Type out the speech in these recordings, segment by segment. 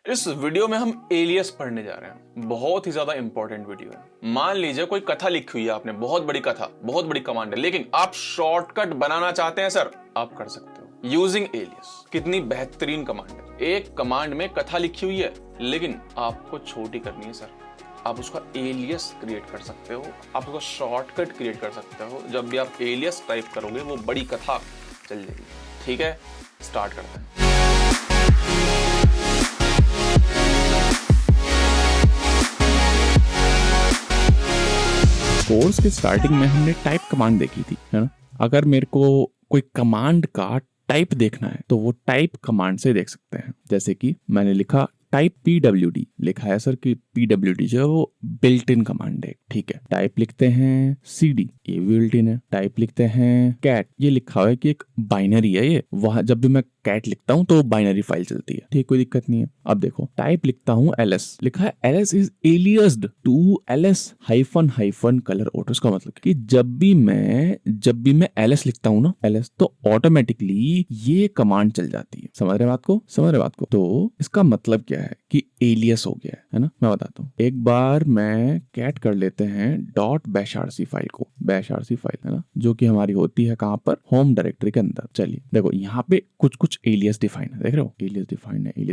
इस वीडियो में हम एलियस पढ़ने जा रहे हैं। बहुत ही ज्यादा इंपॉर्टेंट वीडियो है। मान लीजिए कोई कथा लिखी हुई है आपने, बहुत बड़ी कथा, बहुत बड़ी कमांड है, लेकिन आप शॉर्टकट बनाना चाहते हैं सर, आप कर सकते हो यूजिंग एलियस। कितनी बेहतरीन कमांड है। एक कमांड में कथा लिखी हुई है, लेकिन आपको छोटी करनी है सर। आप उसका एलियस क्रिएट कर सकते हो, आप उसका शॉर्टकट क्रिएट कर सकते हो। जब भी आप एलियस टाइप करोगे वो बड़ी कथा चल जाएगी। ठीक है, स्टार्ट करते हैं। कोर्स के स्टार्टिंग में हमने टाइप कमांड देखी थी, है ना। अगर मेरे को कोई कमांड का टाइप देखना है तो वो टाइप कमांड से देख सकते हैं। जैसे कि मैंने लिखा टाइप pwd, लिखा है सर कि pwd जो है वो बिल्ट इन कमांड है। ठीक है, टाइप लिखते हैं cd, ये भी बिल्ट इन है। टाइप लिखते हैं कैट, ये लिखा हुआ है कि एक बाइनरी है ये, वहां जब भी मैं कैट लिखता हूं तो बाइनरी फाइल चलती है। ठीक, कोई दिक्कत नहीं है। अब देखो टाइप लिखता हूं ls, लिखा है ls is aliased to ls hyphen hyphen colour auto. इसका मतलब कि जब भी मैं ls लिखता हूं ना, ls, तो ऑटोमेटिकली ये कमांड चल जाती है। समझ रहे बात को? तो इसका मतलब क्या है कि एलियस हो गया है ना। मैं बताता हूँ, एक बार मैं कैट कर लेते हैं डॉट बैश आरसी फाइल को, बैश आरसी फाइल है ना, जो कि हमारी होती है कहाँ पर, होम डायरेक्टरी के अंदर। चलिए देखो यहाँ पे कुछ कुछ एलियस डिफाइन है, देख रहे हो, एलियस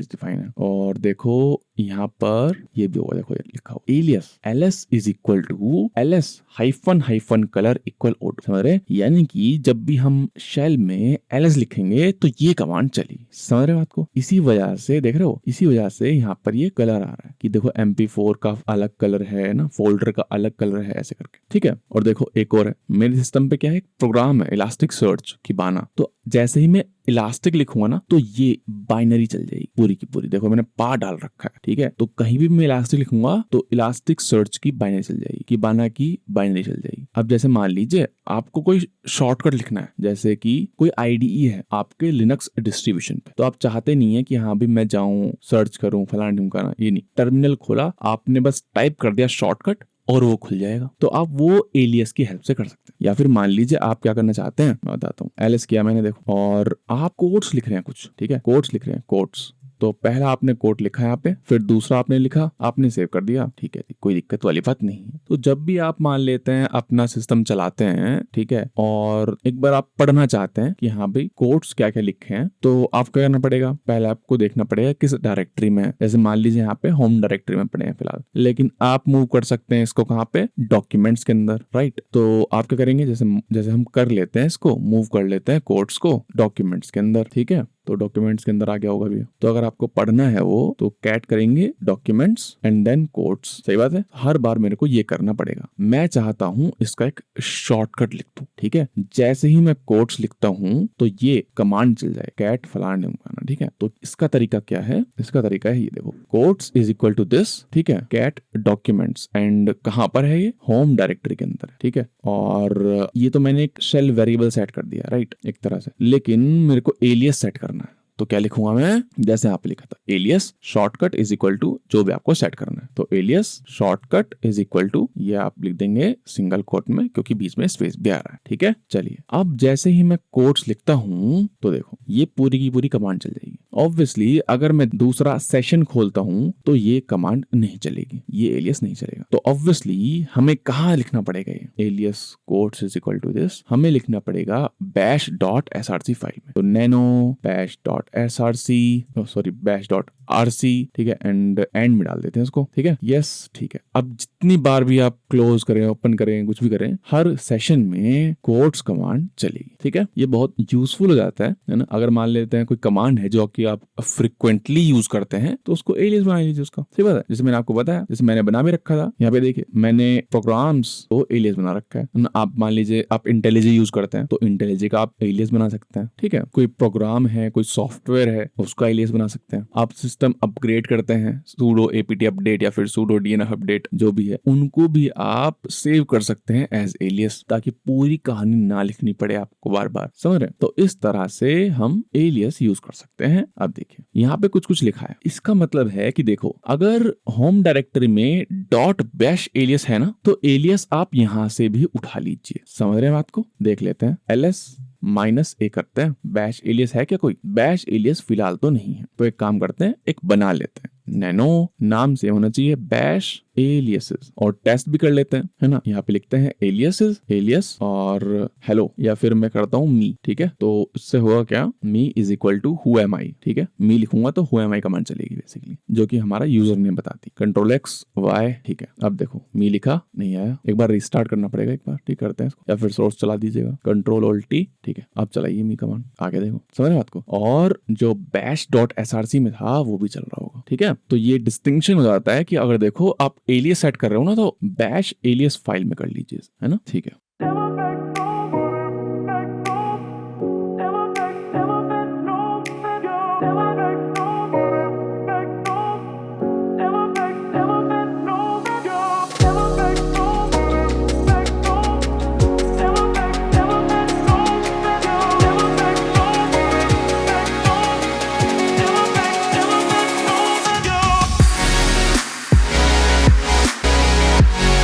डिफाइन है। और देखो यहाँ पर ये भी होगा, देखो ये लिखा हो alias ls is equal to ls hyphen hyphen colour equal auto. समझ रहे, यानी कि जब भी हम शेल में ls लिखेंगे तो ये कमांड चली। समझ रहे बात को? इसी वजह से देख रहे हो, इसी वजह से यहाँ पर ये कलर आ रहा है कि देखो MP4 का अलग कलर है ना, फोल्डर का अलग कलर है, ऐसे करके। ठीक है, और देखो एक और है मेरे सिस्टम पे, क्या है, प्रोग्राम है इलास्टिक सर्च कीबाना। तो जैसे ही मैं इलास्टिक लिखूंगा ना तो ये बाइनरी चल जाएगी पूरी की पूरी। देखो मैंने पा डाल रखा है। ठीक है, तो कहीं भी मैं इलास्टिक लिखूंगा तो इलास्टिक सर्च की बाइनरी चल जाएगी, कीबाना की बाइनरी चल जाएगी। अब जैसे मान लीजिए आपको कोई शॉर्टकट लिखना है, जैसे कि कोई IDE है आपके लिनक्स डिस्ट्रीब्यूशन पे, तो आप चाहते नहीं है कि हाँ भी मैं जाऊं सर्च करूं फलाना ढिमकाना, ये नहीं, टर्मिनल खोला आपने, बस टाइप कर दिया शॉर्टकट और वो खुल जाएगा। तो आप वो एलियस की हेल्प से कर सकते हैं। या फिर मान लीजिए आप क्या करना चाहते हैं, मैं बताता हूँ। ls किया मैंने, देखो, और आप कोट्स लिख रहे हैं कुछ। ठीक है, कोट्स लिख रहे हैं, कोट्स। तो पहला आपने कोट लिखा है यहाँ पे, फिर दूसरा आपने लिखा, आपने सेव कर दिया। ठीक है, कोई दिक्कत वाली बात नहीं है। तो जब भी आप मान लेते हैं अपना सिस्टम चलाते हैं, ठीक है, और एक बार आप पढ़ना चाहते हैं कि हाँ भाई कोट्स क्या क्या लिखे हैं, तो आपको करना पड़ेगा, पहले आपको देखना पड़ेगा किस डायरेक्टरी में है। जैसे मान लीजिए यहाँ पे होम डायरेक्टरी में पड़े हैं फिलहाल, लेकिन आप मूव कर सकते हैं इसको कहाँ पे, डॉक्यूमेंट्स के अंदर, राइट। तो आप क्या करेंगे, जैसे हम कर लेते हैं इसको, मूव कर लेते हैं कोट्स को डॉक्यूमेंट्स के अंदर। ठीक है, तो डॉक्यूमेंट्स के अंदर आ गया होगा भी। तो अगर आपको पढ़ना है वो, तो कैट करेंगे डॉक्यूमेंट्स एंड देन कोट्स। सही बात है, हर बार मेरे को ये करना पड़ेगा। मैं चाहता हूं इसका एक शॉर्टकट लिख दूं। ठीक है, जैसे ही मैं कोट्स लिखता हूं तो ये कमांड चल जाए, कैट फलाना ढिमकाना। ठीक है, तो इसका तरीका क्या है, इसका तरीका है ये देखो, quotes is equal to this. ठीक है, कैट डॉक्यूमेंट्स एंड कहां पर है ये, होम डायरेक्टरी के अंदर। ठीक है, और ये तो मैंने एक शेल वेरिएबल सेट कर दिया, राइट, एक तरह से, लेकिन मेरे को एलियस सेट करना है। तो क्या लिखूंगा मैं, जैसे आप लिखा था, alias shortcut is equal to जो भी आपको सेट करना है। तो alias shortcut is equal to, ये आप लिख देंगे सिंगल कोट में, क्योंकि बीच में स्पेस भी आ रहा है। ठीक है, चलिए अब जैसे ही मैं कोट्स लिखता हूं तो देखो ये पूरी की पूरी कमांड चल जाएगी। ऑब्वियसली अगर मैं दूसरा सेशन खोलता हूं तो ये कमांड नहीं चलेगी, ये एलियस नहीं चलेगा। तो ऑब्वियसली हमें कहाँ लिखना पड़ेगा, ये alias quotes is equal to this, हमें लिखना पड़ेगा बैश डॉट src फाइल में। तो nano bash dot src, sorry bash dot rc। ठीक है, एंड में डाल देते हैं इसको। ठीक है, यस, ठीक है। अब जितनी बार भी आप क्लोज करें, ओपन करें, कुछ भी करें, हर सेशन में कोट्स कमांड चलेगी। ठीक है, ये बहुत यूजफुल हो जाता है ना। अगर मान लेते हैं कोई कमांड है जो कि आप फ्रिक्वेंटली यूज करते हैं, तो उसको एलियस बना लीजिए उसका। सही बात है, जैसे मैंने आपको बताया, जैसे मैंने बना भी रखा था, यहाँ पे देखिए मैंने प्रोग्राम्स को एलियस बना रखा है। आप मान लीजिए आप इंटेलिजे यूज करते हैं, तो इंटेलिजे का आप एलियस बना सकते हैं। ठीक है, कोई प्रोग्राम है, कोई सॉफ्टवेयर है, उसका एलियस बना सकते हैं। आप सिस्टम अपग्रेड करते हैं, sudo apt अपडेट या फिर sudo dnf अपडेट जो भी है, उनको भी आप सेव कर सकते हैं एज एलियस, ताकि पूरी कहानी ना लिखनी पड़े आपको बार बार। समझ रहे हैं? तो इस तरह से हम एलियस यूज कर सकते हैं। अब देखिए यहाँ पे कुछ कुछ लिखा है, इसका मतलब है कि देखो अगर होम डायरेक्टरी में डॉट बैश एलियस है ना, तो एलियस आप यहाँ से भी उठा लीजिए। समझ रहे हैं बात को? देख लेते हैं, ls -a करते हैं। बैश एलियस है क्या कोई? बैश एलियस फिलहाल तो नहीं है, तो एक काम करते हैं, एक बना लेते हैं। नैनो नाम से होना चाहिए बैश एलियसेस, और टेस्ट भी कर लेते हैं, है ना। यहाँ पे लिखते हैं एलियसेस, एलियस और हेलो, या फिर मैं करता हूँ मी, ठीक है। तो इससे होगा क्या, me is equal to who am I, ठीक है। मी लिखूंगा तो हु एम आई कमांड चलेगी बेसिकली, जो कि हमारा यूजर नेम बताती। कंट्रोल एक्स वाई, ठीक है। अब देखो मी लिखा नहीं आया, एक बार रिस्टार्ट करना पड़ेगा, एक बार ठीक करते हैं इसको, या फिर सोर्स चला दीजिएगा कंट्रोल ऑल्ट टी, ठीक है। अब चलाइए मी कमांड, आगे देखो, समझ रहे बात को। और जो bash.src में था वो भी चल रहा होगा, ठीक है। तो ये डिस्टिंक्शन हो जाता है कि अगर देखो आप एलियस सेट कर रहे हो ना, तो बैश एलियस फाइल में कर लीजिए, है ना, ठीक है।